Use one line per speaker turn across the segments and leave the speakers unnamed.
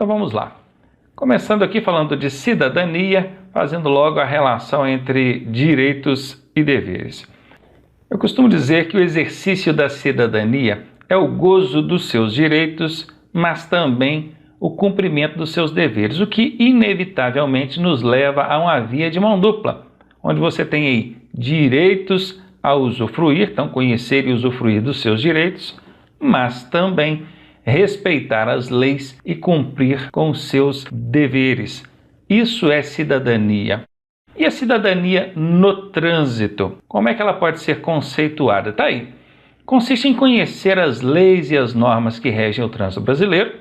Então vamos lá. Começando aqui falando de cidadania, fazendo logo a relação entre direitos e deveres. Eu costumo dizer que o exercício da cidadania é o gozo dos seus direitos, mas também o cumprimento dos seus deveres, o que inevitavelmente nos leva a uma via de mão dupla, onde você tem aí direitos a usufruir, então conhecer e usufruir dos seus direitos, mas também respeitar as leis e cumprir com os seus deveres. Isso é cidadania. E a cidadania no trânsito? Como é que ela pode ser conceituada? Está aí. Consiste em conhecer as leis e as normas que regem o trânsito brasileiro,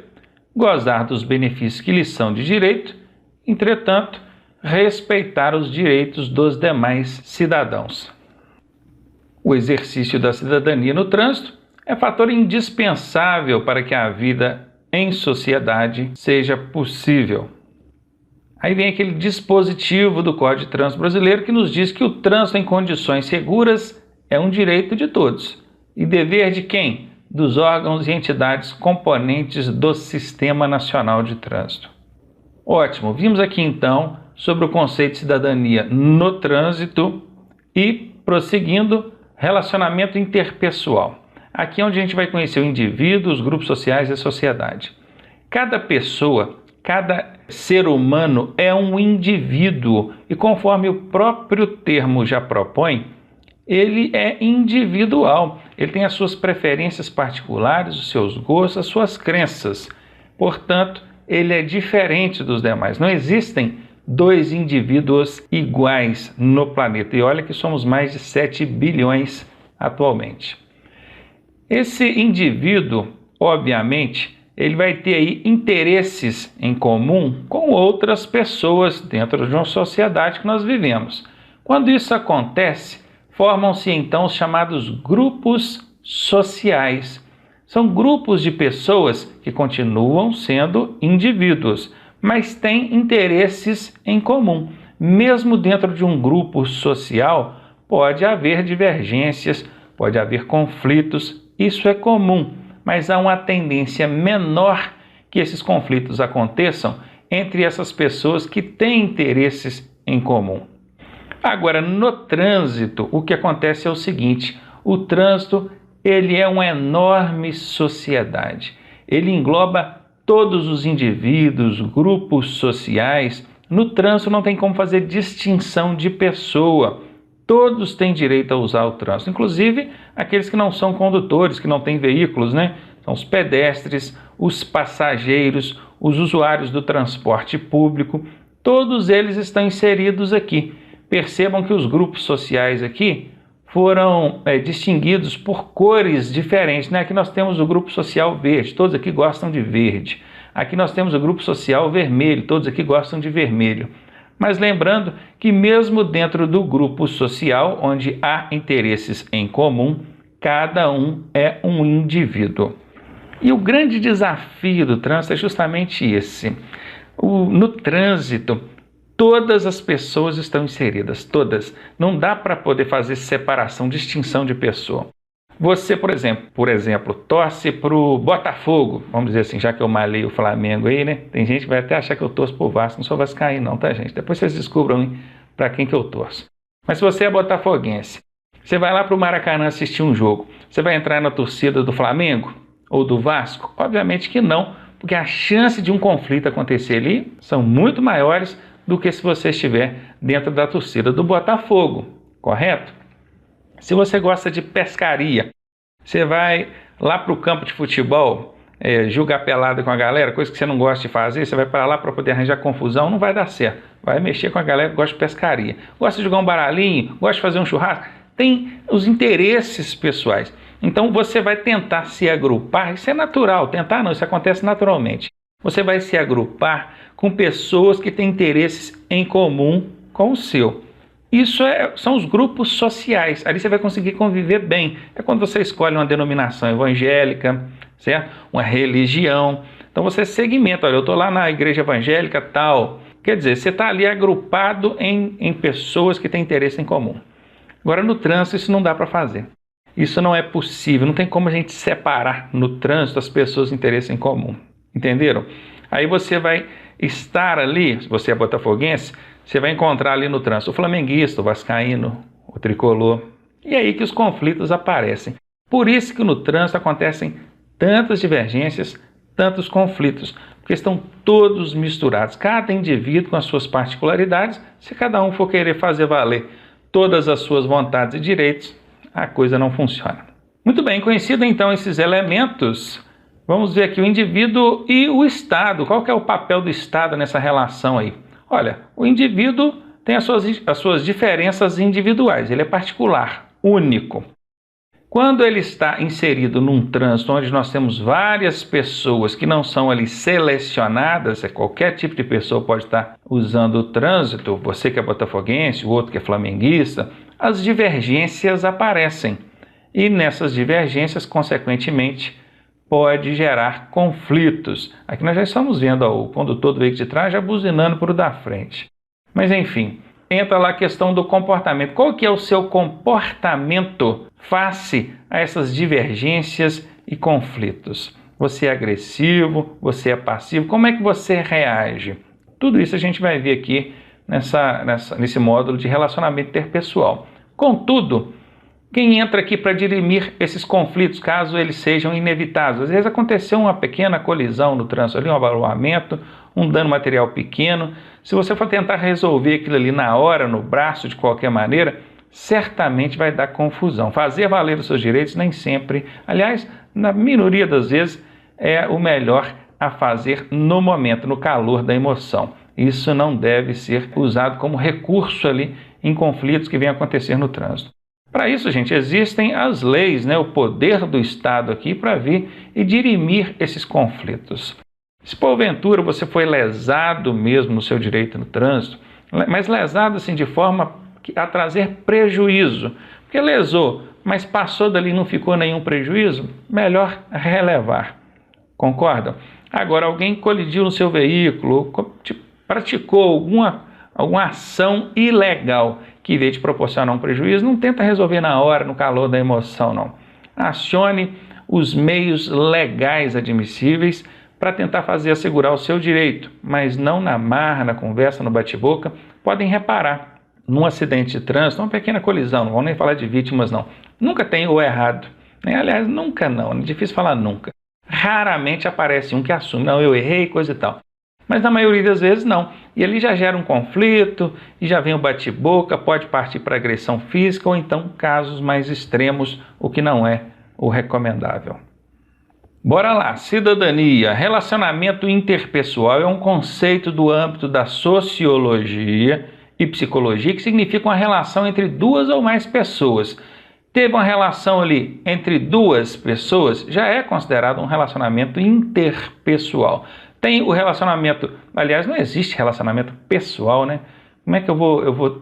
gozar dos benefícios que lhes são de direito, entretanto, respeitar os direitos dos demais cidadãos. O exercício da cidadania no trânsito é fator indispensável para que a vida em sociedade seja possível. Aí vem aquele dispositivo do Código de Trânsito Brasileiro que nos diz que o trânsito em condições seguras é um direito de todos. E dever de quem? Dos órgãos e entidades componentes do Sistema Nacional de Trânsito. Ótimo, vimos aqui então sobre o conceito de cidadania no trânsito e, prosseguindo, relacionamento interpessoal. Aqui é onde a gente vai conhecer o indivíduo, os grupos sociais e a sociedade. Cada pessoa, cada ser humano é um indivíduo e, conforme o próprio termo já propõe, ele é individual. Ele tem as suas preferências particulares, os seus gostos, as suas crenças. Portanto, ele é diferente dos demais. Não existem dois indivíduos iguais no planeta. E olha que somos mais de 7 bilhões atualmente. Esse indivíduo, obviamente, ele vai ter aí interesses em comum com outras pessoas dentro de uma sociedade que nós vivemos. Quando isso acontece, formam-se então os chamados grupos sociais. São grupos de pessoas que continuam sendo indivíduos, mas têm interesses em comum. Mesmo dentro de um grupo social, pode haver divergências, pode haver conflitos, isso é comum, mas há uma tendência menor que esses conflitos aconteçam entre essas pessoas que têm interesses em comum. Agora, no trânsito, o que acontece é o seguinte: o trânsito ele é uma enorme sociedade. Ele engloba todos os indivíduos, grupos sociais. No trânsito não tem como fazer distinção de pessoa. Todos têm direito a usar o trânsito, inclusive aqueles que não são condutores, que não têm veículos, né? São os pedestres, os passageiros, os usuários do transporte público. Todos eles estão inseridos aqui. Percebam que os grupos sociais aqui foram distinguidos por cores diferentes, né? Aqui nós temos o grupo social verde, todos aqui gostam de verde. Aqui nós temos o grupo social vermelho, todos aqui gostam de vermelho. Mas lembrando que mesmo dentro do grupo social, onde há interesses em comum, cada um é um indivíduo. E o grande desafio do trânsito é justamente esse. No trânsito, todas as pessoas estão inseridas, todas. Não dá para poder fazer separação, distinção de pessoa. Você, por exemplo, torce para o Botafogo, vamos dizer assim, já que eu malhei o Flamengo aí, né? Tem gente que vai até achar que eu torço para o Vasco, não sou vascaíno não, tá, gente? Depois vocês descubram para quem que eu torço. Mas se você é botafoguense, você vai lá para o Maracanã assistir um jogo, você vai entrar na torcida do Flamengo ou do Vasco? Obviamente que não, porque a chance de um conflito acontecer ali são muito maiores do que se você estiver dentro da torcida do Botafogo, correto? Se você gosta de pescaria, você vai lá para o campo de futebol, jogar pelada com a galera, coisa que você não gosta de fazer, você vai para lá para poder arranjar confusão, não vai dar certo. Vai mexer com a galera que gosta de pescaria. Gosta de jogar um baralhinho, gosta de fazer um churrasco, tem os interesses pessoais. Então você vai tentar se agrupar, isso é natural, tentar não, isso acontece naturalmente. Você vai se agrupar com pessoas que têm interesses em comum com o seu. Isso são os grupos sociais, ali você vai conseguir conviver bem. É quando você escolhe uma denominação evangélica, certo? Uma religião. Então você segmenta, olha, eu estou lá na igreja evangélica tal. Quer dizer, você está ali agrupado em pessoas que têm interesse em comum. Agora no trânsito isso não dá para fazer. Isso não é possível, não tem como a gente separar no trânsito as pessoas de interesse em comum. Entenderam? Aí você vai estar ali, se você é botafoguense, você vai encontrar ali no trânsito o flamenguista, o vascaíno, o tricolor. E é aí que os conflitos aparecem. Por isso que no trânsito acontecem tantas divergências, tantos conflitos, porque estão todos misturados, cada indivíduo com as suas particularidades. Se cada um for querer fazer valer todas as suas vontades e direitos, a coisa não funciona. Muito bem, conhecido então esses elementos, vamos ver aqui o indivíduo e o Estado. Qual que é o papel do Estado nessa relação aí? Olha, o indivíduo tem as suas diferenças individuais, ele é particular, único. Quando ele está inserido num trânsito onde nós temos várias pessoas que não são ali selecionadas, qualquer tipo de pessoa pode estar usando o trânsito, você que é botafoguense, o outro que é flamenguista, as divergências aparecem. E nessas divergências, consequentemente, pode gerar conflitos. Aqui nós já estamos vendo o condutor do veículo de trás já buzinando para o da frente. Mas enfim, entra lá a questão do comportamento. Qual que é o seu comportamento face a essas divergências e conflitos? Você é agressivo? Você é passivo? Como é que você reage? Tudo isso a gente vai ver aqui nesse módulo de relacionamento interpessoal. Contudo, quem entra aqui para dirimir esses conflitos, caso eles sejam inevitáveis? Às vezes aconteceu uma pequena colisão no trânsito, ali, um abalamento, um dano material pequeno. Se você for tentar resolver aquilo ali na hora, no braço, de qualquer maneira, certamente vai dar confusão. Fazer valer os seus direitos nem sempre, aliás, na minoria das vezes, é o melhor a fazer no momento, no calor da emoção. Isso não deve ser usado como recurso ali em conflitos que venham acontecer no trânsito. Para isso, gente, existem as leis, o poder do Estado aqui para vir e dirimir esses conflitos. Se porventura você foi lesado mesmo no seu direito no trânsito, mas lesado assim de forma a trazer prejuízo, porque lesou, mas passou dali e não ficou nenhum prejuízo, melhor relevar. Concordam? Agora, alguém colidiu no seu veículo, praticou alguma ação ilegal que veio te proporcionar um prejuízo, não tenta resolver na hora, no calor da emoção, não. Acione os meios legais admissíveis para tentar assegurar o seu direito, mas não na marra, na conversa, no bate-boca. Podem reparar, num acidente de trânsito, uma pequena colisão, não vamos nem falar de vítimas, não. Nunca tem o errado, aliás, nunca não, é difícil falar nunca. Raramente aparece um que assume, não, eu errei, coisa e tal. Mas na maioria das vezes não. E ali já gera um conflito, e já vem o bate-boca, pode partir para agressão física, ou então casos mais extremos, o que não é o recomendável. Bora lá, cidadania. Relacionamento interpessoal é um conceito do âmbito da sociologia e psicologia que significa uma relação entre duas ou mais pessoas. Teve uma relação ali entre duas pessoas, já é considerado um relacionamento interpessoal. Tem o relacionamento, aliás, não existe relacionamento pessoal, né? Como é que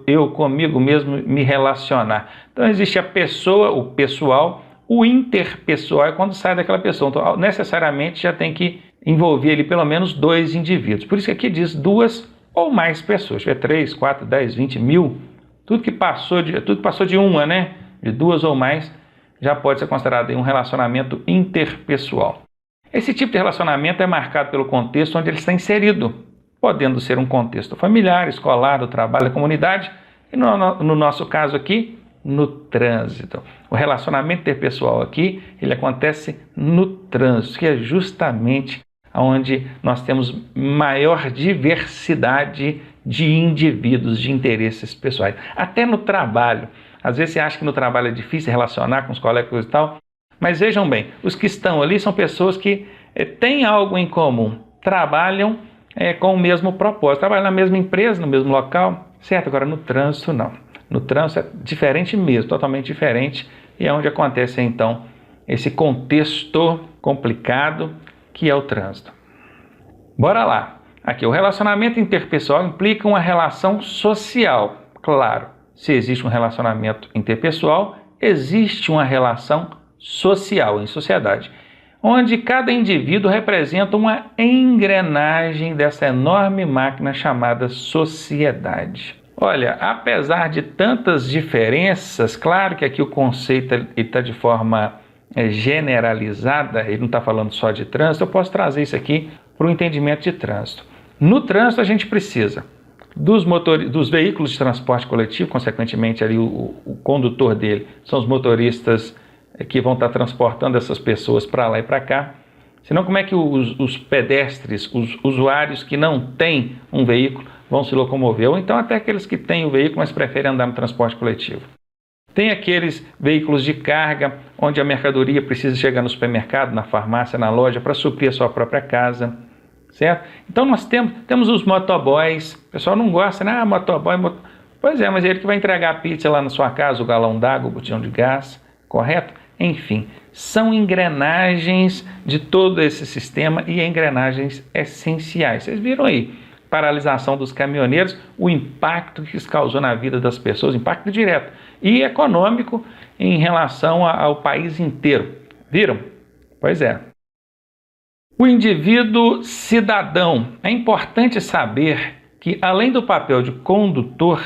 eu comigo mesmo me relacionar? Então existe a pessoa, o pessoal, o interpessoal é quando sai daquela pessoa. Então necessariamente já tem que envolver ali pelo menos dois indivíduos. Por isso que aqui diz duas ou mais pessoas. Se tiver 3, 4, 10, 20, 1000, tudo que passou de uma, né? De duas ou mais, já pode ser considerado um relacionamento interpessoal. Esse tipo de relacionamento é marcado pelo contexto onde ele está inserido, podendo ser um contexto familiar, escolar, do trabalho, da comunidade, e no nosso caso aqui, no trânsito. O relacionamento interpessoal aqui, ele acontece no trânsito, que é justamente onde nós temos maior diversidade de indivíduos, de interesses pessoais. Até no trabalho. Às vezes você acha que no trabalho é difícil relacionar com os colegas e tal, mas vejam bem, os que estão ali são pessoas que têm algo em comum, trabalham com o mesmo propósito, trabalham na mesma empresa, no mesmo local, certo? Agora no trânsito não. No trânsito é diferente mesmo, totalmente diferente, e é onde acontece então esse contexto complicado que é o trânsito. Bora lá. Aqui, o relacionamento interpessoal implica uma relação social, claro. Se existe um relacionamento interpessoal, existe uma relação social, em sociedade, onde cada indivíduo representa uma engrenagem dessa enorme máquina chamada sociedade. Olha, apesar de tantas diferenças, claro que aqui o conceito está de forma generalizada, ele não está falando só de trânsito, eu posso trazer isso aqui para o entendimento de trânsito. No trânsito a gente precisa dos veículos de transporte coletivo, consequentemente ali o condutor dele são os motoristas que vão estar transportando essas pessoas para lá e para cá. Senão como é que os pedestres, os usuários que não têm um veículo vão se locomover? Ou então até aqueles que têm o veículo, mas preferem andar no transporte coletivo. Tem aqueles veículos de carga, onde a mercadoria precisa chegar no supermercado, na farmácia, na loja, para suprir a sua própria casa, certo? Então nós temos os motoboys. O pessoal não gosta, né? Motoboy. Pois é, mas é ele que vai entregar a pizza lá na sua casa, o galão d'água, o botijão de gás, correto? Enfim, são engrenagens de todo esse sistema e engrenagens essenciais. Vocês viram aí, paralisação dos caminhoneiros, o impacto que isso causou na vida das pessoas, impacto direto e econômico em relação ao país inteiro. Viram? Pois é. O indivíduo cidadão. É importante saber que, além do papel de condutor,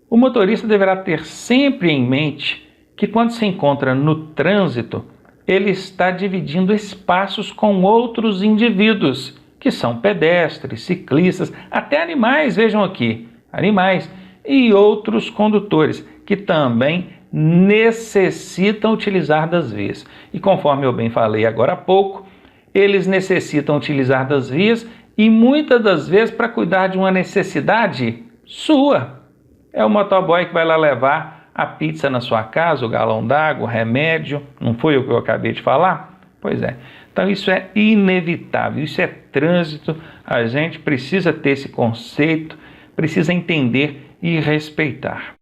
o motorista deverá ter sempre em mente que quando se encontra no trânsito, ele está dividindo espaços com outros indivíduos, que são pedestres, ciclistas, até animais, vejam aqui, animais, e outros condutores, que também necessitam utilizar das vias. E conforme eu bem falei agora há pouco, eles necessitam utilizar das vias e muitas das vezes para cuidar de uma necessidade sua. É o motoboy que vai lá levar a pizza na sua casa, o galão d'água, o remédio, não foi o que eu acabei de falar? Pois é. Então isso é inevitável, isso é trânsito, a gente precisa ter esse conceito, precisa entender e respeitar.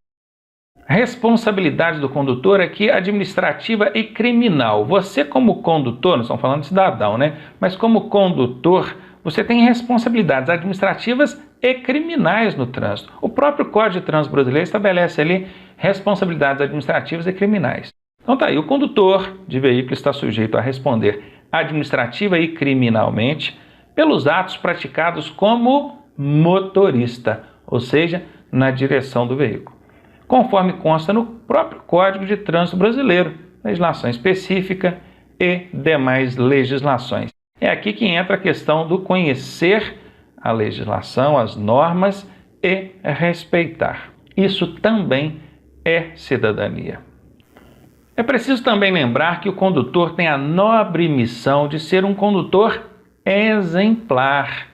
Responsabilidade do condutor aqui administrativa e criminal. Você como condutor, não estamos falando de cidadão, né? Mas como condutor, você tem responsabilidades administrativas e criminais no trânsito. O próprio Código de Trânsito Brasileiro estabelece ali responsabilidades administrativas e criminais. Então tá aí, o condutor de veículo está sujeito a responder administrativa e criminalmente pelos atos praticados como motorista, ou seja, na direção do veículo, conforme consta no próprio Código de Trânsito Brasileiro, legislação específica e demais legislações. É aqui que entra a questão do conhecer a legislação, as normas e respeitar. Isso também é cidadania. É preciso também lembrar que o condutor tem a nobre missão de ser um condutor exemplar,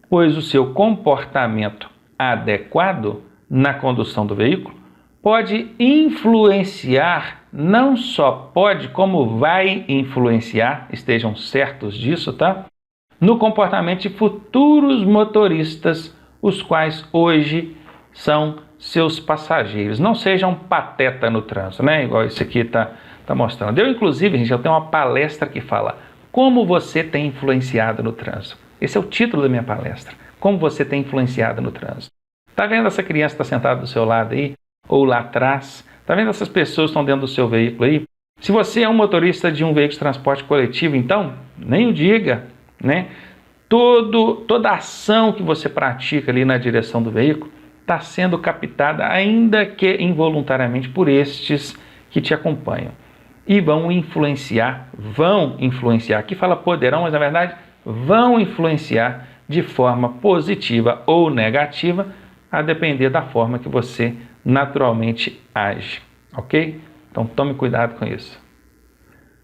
pois o seu comportamento adequado na condução do veículo pode influenciar, não só pode, como vai influenciar, estejam certos disso, tá? No comportamento de futuros motoristas, os quais hoje são seus passageiros. Não sejam pateta no trânsito, né? Igual esse aqui tá mostrando. Eu, inclusive, gente, eu tenho uma palestra que fala como você tem influenciado no trânsito. Esse é o título da minha palestra. Como você tem influenciado no trânsito. Tá vendo essa criança que está sentada do seu lado aí? Ou lá atrás? Tá vendo essas pessoas que estão dentro do seu veículo aí? Se você é um motorista de um veículo de transporte coletivo, então, nem o diga, né? Toda ação que você pratica ali na direção do veículo está sendo captada, ainda que involuntariamente, por estes que te acompanham. E vão influenciar, aqui fala poderão, mas na verdade vão influenciar de forma positiva ou negativa, a depender da forma que você naturalmente age, ok? Então tome cuidado com isso.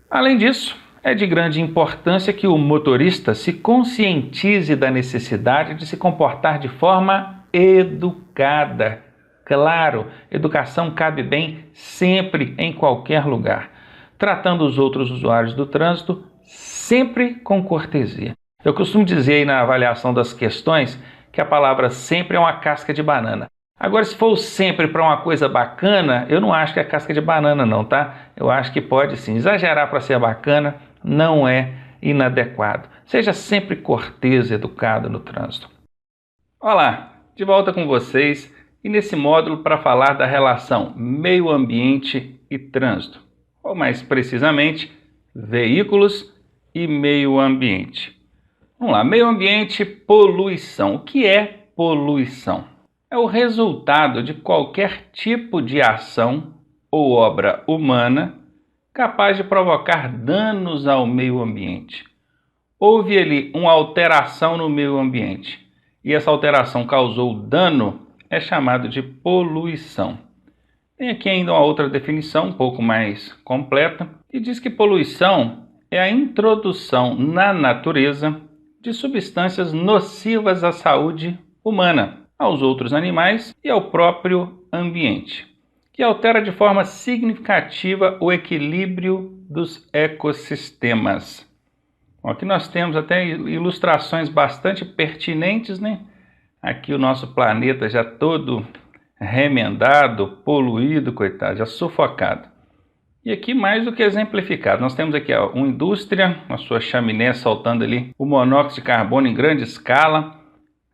Além disso, é de grande importância que o motorista se conscientize da necessidade de se comportar de forma educada. Claro, educação cabe bem sempre, em qualquer lugar, tratando os outros usuários do trânsito sempre com cortesia. Eu costumo dizer aí na avaliação das questões que a palavra sempre é uma casca de banana. Agora, se for sempre para uma coisa bacana, eu não acho que é casca de banana não, tá? Eu acho que pode sim. Exagerar para ser bacana não é inadequado. Seja sempre cortês, educado no trânsito. Olá, de volta com vocês e nesse módulo para falar da relação meio ambiente e trânsito, ou mais precisamente, veículos e meio ambiente. Vamos lá, meio ambiente, poluição. O que é poluição? É o resultado de qualquer tipo de ação ou obra humana capaz de provocar danos ao meio ambiente, houve ali uma alteração no meio ambiente e essa alteração causou dano, é chamado de poluição. Tem aqui ainda uma outra definição um pouco mais completa, que diz que poluição é a introdução na natureza de substâncias nocivas à saúde humana, aos outros animais e ao próprio ambiente, que altera de forma significativa o equilíbrio dos ecossistemas. Aqui nós temos até ilustrações bastante pertinentes, né? Aqui o nosso planeta já todo remendado, poluído, coitado, já sufocado. E aqui mais do que exemplificado, nós temos aqui uma indústria, a sua chaminé soltando ali o monóxido de carbono em grande escala,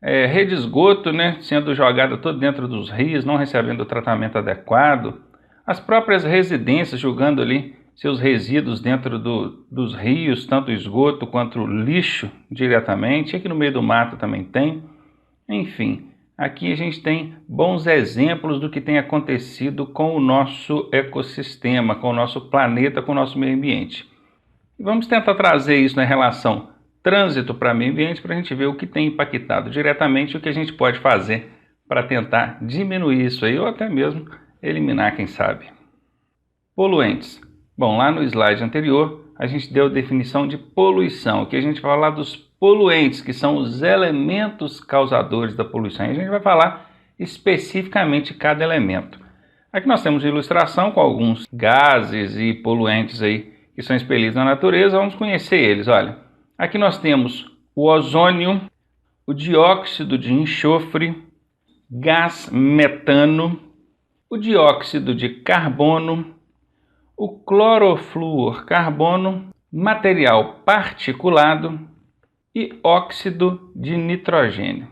rede de esgoto, né, sendo jogada todo dentro dos rios, não recebendo o tratamento adequado, as próprias residências jogando ali seus resíduos dentro dos rios, tanto esgoto quanto lixo diretamente, aqui no meio do mato também tem, enfim. Aqui a gente tem bons exemplos do que tem acontecido com o nosso ecossistema, com o nosso planeta, com o nosso meio ambiente. E vamos tentar trazer isso na relação trânsito para meio ambiente para a gente ver o que tem impactado diretamente e o que a gente pode fazer para tentar diminuir isso aí ou até mesmo eliminar, quem sabe. Poluentes. Bom, lá no slide anterior a gente deu a definição de poluição, que a gente vai falar dos poluentes, que são os elementos causadores da poluição. E a gente vai falar especificamente de cada elemento. Aqui nós temos uma ilustração com alguns gases e poluentes aí que são expelidos na natureza. Vamos conhecer eles. Olha, aqui nós temos o ozônio, o dióxido de enxofre, gás metano, o dióxido de carbono, o clorofluorcarbono, material particulado e óxido de nitrogênio.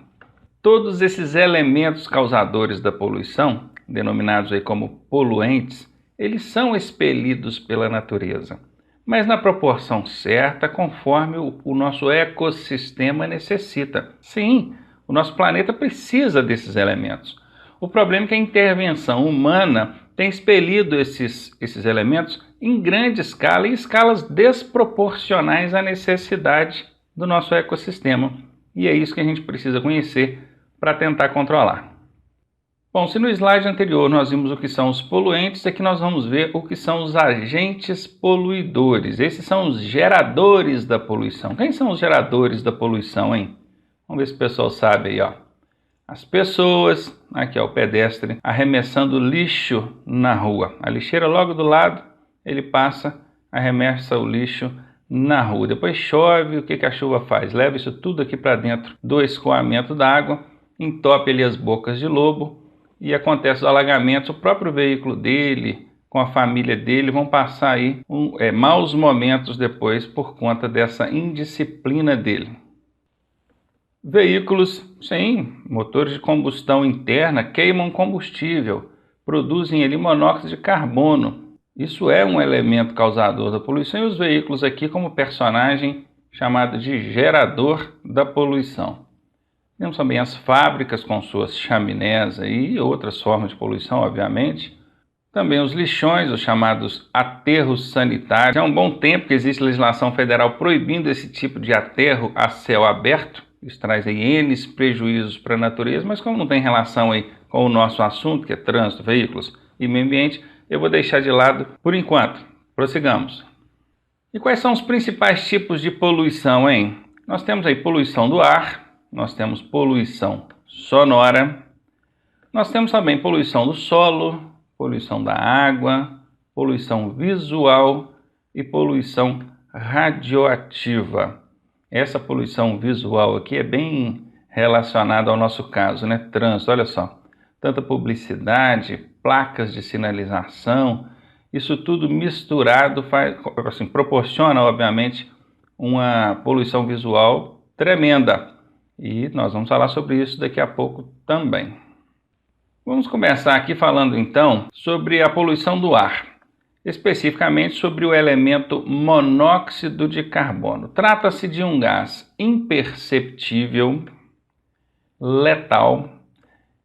Todos esses elementos causadores da poluição, denominados aí como poluentes, eles são expelidos pela natureza, mas na proporção certa, conforme o nosso ecossistema necessita. Sim, o nosso planeta precisa desses elementos. O problema é que a intervenção humana tem expelido esses elementos em grande escala e escalas desproporcionais à necessidade do nosso ecossistema. E é isso que a gente precisa conhecer para tentar controlar. Bom, se no slide anterior nós vimos o que são os poluentes, aqui nós vamos ver o que são os agentes poluidores. Esses são os geradores da poluição. Quem são os geradores da poluição, hein? Vamos ver se o pessoal sabe aí, ó. As pessoas, aqui é o pedestre, arremessando lixo na rua. A lixeira logo do lado, ele passa, arremessa o lixo na rua. Depois chove, o que a chuva faz? Leva isso tudo aqui para dentro do escoamento d'água, entope ali as bocas de lobo e acontece os alagamentos. O próprio veículo dele, com a família dele, vão passar aí maus momentos depois por conta dessa indisciplina dele. Veículos, sim, motores de combustão interna queimam combustível, produzem ali monóxido de carbono. Isso é um elemento causador da poluição e os veículos aqui como personagem chamado de gerador da poluição. Temos também as fábricas com suas chaminés e outras formas de poluição, obviamente. Também os lixões, os chamados aterros sanitários. Há um bom tempo que existe legislação federal proibindo esse tipo de aterro a céu aberto. Isso traz aí N prejuízos para a natureza, mas como não tem relação aí com o nosso assunto, que é trânsito, veículos e meio ambiente, eu vou deixar de lado por enquanto. Prossigamos. E quais são os principais tipos de poluição, hein? Nós temos aí poluição do ar, nós temos poluição sonora, nós temos também poluição do solo, poluição da água, poluição visual e poluição radioativa. Essa poluição visual aqui é bem relacionada ao nosso caso, né? Trânsito, olha só. Tanta publicidade, placas de sinalização, isso tudo misturado proporciona, obviamente, uma poluição visual tremenda. E nós vamos falar sobre isso daqui a pouco também. Vamos começar aqui falando então sobre a poluição do ar, especificamente sobre o elemento monóxido de carbono. Trata-se de um gás imperceptível, letal,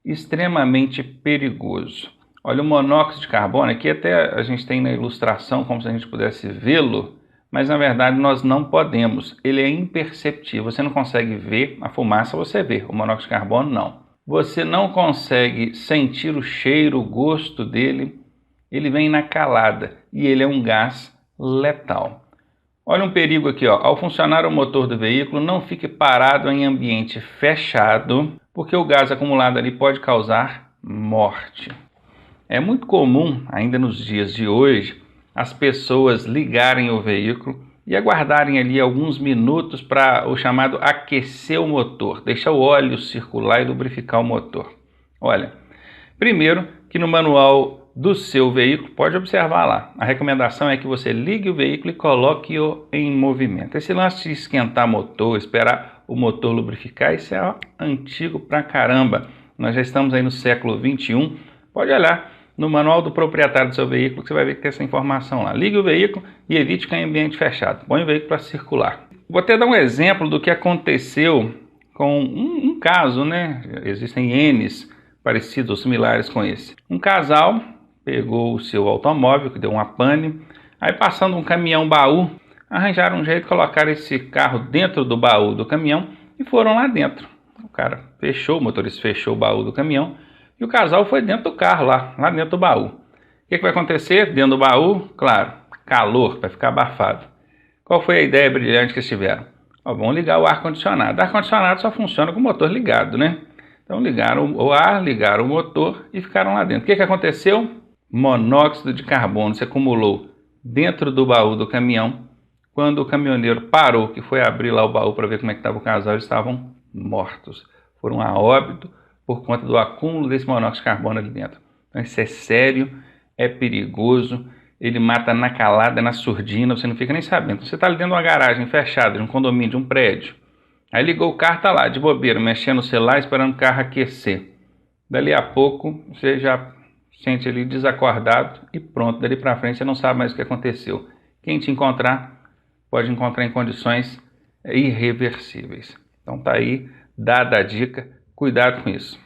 extremamente perigoso. Olha, o monóxido de carbono, aqui até a gente tem na ilustração como se a gente pudesse vê-lo, mas na verdade nós não podemos. Ele é imperceptível, você não consegue ver a fumaça, você vê, o monóxido de carbono não. Você não consegue sentir o cheiro, o gosto dele, ele vem na calada e ele é um gás letal. Olha um perigo aqui, ó. Ao funcionar o motor do veículo, não fique parado em ambiente fechado, porque o gás acumulado ali pode causar morte. É muito comum, ainda nos dias de hoje, as pessoas ligarem o veículo e aguardarem ali alguns minutos para o chamado aquecer o motor, deixar o óleo circular e lubrificar o motor. Olha, primeiro que no manual do seu veículo, pode observar lá, a recomendação é que você ligue o veículo e coloque-o em movimento. Esse lance de esquentar motor, esperar o motor lubrificar, isso é antigo pra caramba. Nós já estamos aí no século 21, pode olhar no manual do proprietário do seu veículo que você vai ver que tem essa informação lá. Ligue o veículo e evite ficar em ambiente fechado. Põe o veículo para circular. Vou até dar um exemplo do que aconteceu com um caso, né? Existem N's parecidos ou similares com esse. Um casal pegou o seu automóvel, que deu uma pane, aí passando um caminhão baú, arranjaram um jeito de colocar esse carro dentro do baú do caminhão e foram lá dentro. O cara fechou, o motorista fechou o baú do caminhão e o casal foi dentro do carro, lá dentro do baú. O que vai acontecer dentro do baú? Claro, calor, vai ficar abafado. Qual foi a ideia brilhante que eles tiveram? Vamos ligar o ar-condicionado. O ar-condicionado só funciona com o motor ligado, né? Então ligaram o ar, ligaram o motor e ficaram lá dentro. O que aconteceu? Monóxido de carbono se acumulou dentro do baú do caminhão. Quando o caminhoneiro parou, que foi abrir lá o baú para ver como é que estava o casal, eles estavam mortos. Foram a óbito por conta do acúmulo desse monóxido de carbono ali dentro. Então isso é sério, é perigoso, ele mata na calada, na surdina, você não fica nem sabendo. Você está ali dentro de uma garagem fechada, de um condomínio, de um prédio. Aí ligou o carro, está lá, de bobeira, mexendo no celular, esperando o carro aquecer. Dali a pouco, você já sente ali desacordado e pronto, dali para frente você não sabe mais o que aconteceu. Quem te encontrar, pode encontrar em condições irreversíveis. Então tá aí, dada a dica, cuidado com isso.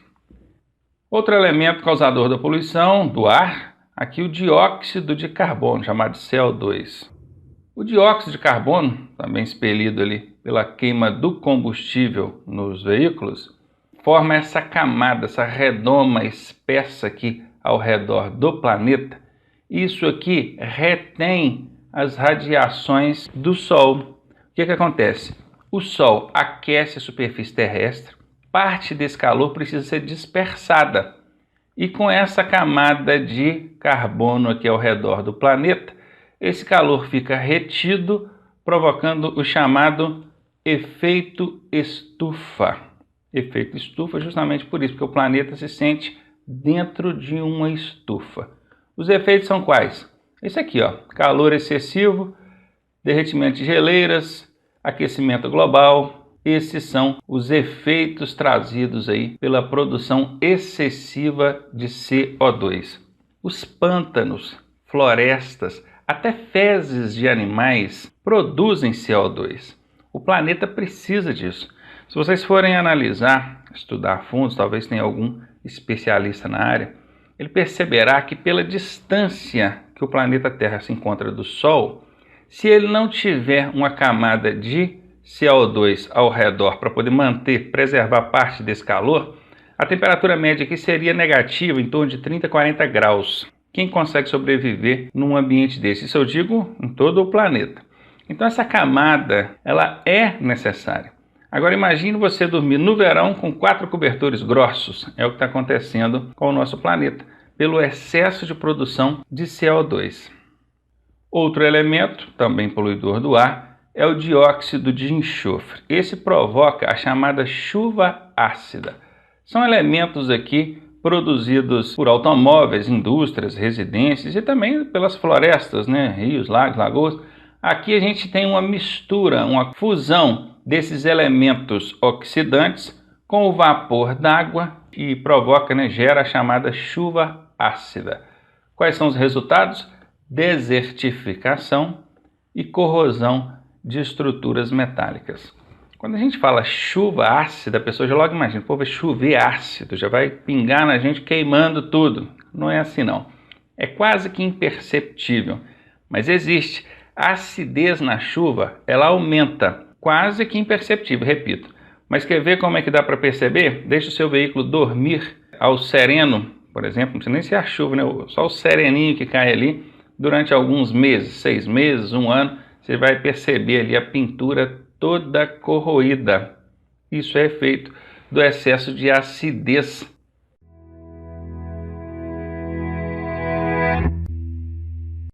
Outro elemento causador da poluição do ar, aqui o dióxido de carbono, chamado CO2. O dióxido de carbono, também expelido ali pela queima do combustível nos veículos, forma essa camada, essa redoma espessa aqui ao redor do planeta. Isso aqui retém as radiações do Sol. O que acontece? O Sol aquece a superfície terrestre, parte desse calor precisa ser dispersada. E com essa camada de carbono aqui ao redor do planeta, esse calor fica retido, provocando o chamado efeito estufa. Efeito estufa justamente por isso, porque o planeta se sente dentro de uma estufa. Os efeitos são quais? Esse aqui, ó, calor excessivo, derretimento de geleiras, aquecimento global. Esses são os efeitos trazidos aí pela produção excessiva de CO2. Os pântanos, florestas, até fezes de animais produzem CO2. O planeta precisa disso. Se vocês forem analisar, estudar a fundo, talvez tenha algum especialista na área, ele perceberá que pela distância que o planeta Terra se encontra do Sol, se ele não tiver uma camada de CO2 ao redor para poder manter, preservar parte desse calor, a temperatura média aqui seria negativa, em torno de 30 a 40 graus. Quem consegue sobreviver num ambiente desse? Isso eu digo em todo o planeta. Então essa camada, ela é necessária. Agora imagine você dormir no verão com 4 cobertores grossos. É o que está acontecendo com o nosso planeta, pelo excesso de produção de CO2. Outro elemento, também poluidor do ar, é o dióxido de enxofre. Esse provoca a chamada chuva ácida. São elementos aqui produzidos por automóveis, indústrias, residências e também pelas florestas, né? Rios, lagos, lagoas. Aqui a gente tem uma mistura, uma fusão desses elementos oxidantes com o vapor d'água e provoca, né, gera a chamada chuva ácida. Quais são os resultados? Desertificação e corrosão de estruturas metálicas. Quando a gente fala chuva ácida, a pessoa já logo imagina, pô, vai chover ácido, já vai pingar na gente queimando tudo. Não é assim não. É quase que imperceptível, mas existe. A acidez na chuva, ela aumenta, quase que imperceptível, repito. Mas quer ver como é que dá para perceber? Deixa o seu veículo dormir ao sereno, por exemplo, não precisa nem ser a chuva, né? Só o sereninho que cai ali durante alguns meses, 6 meses, 1 ano, você vai perceber ali a pintura toda corroída. Isso é efeito do excesso de acidez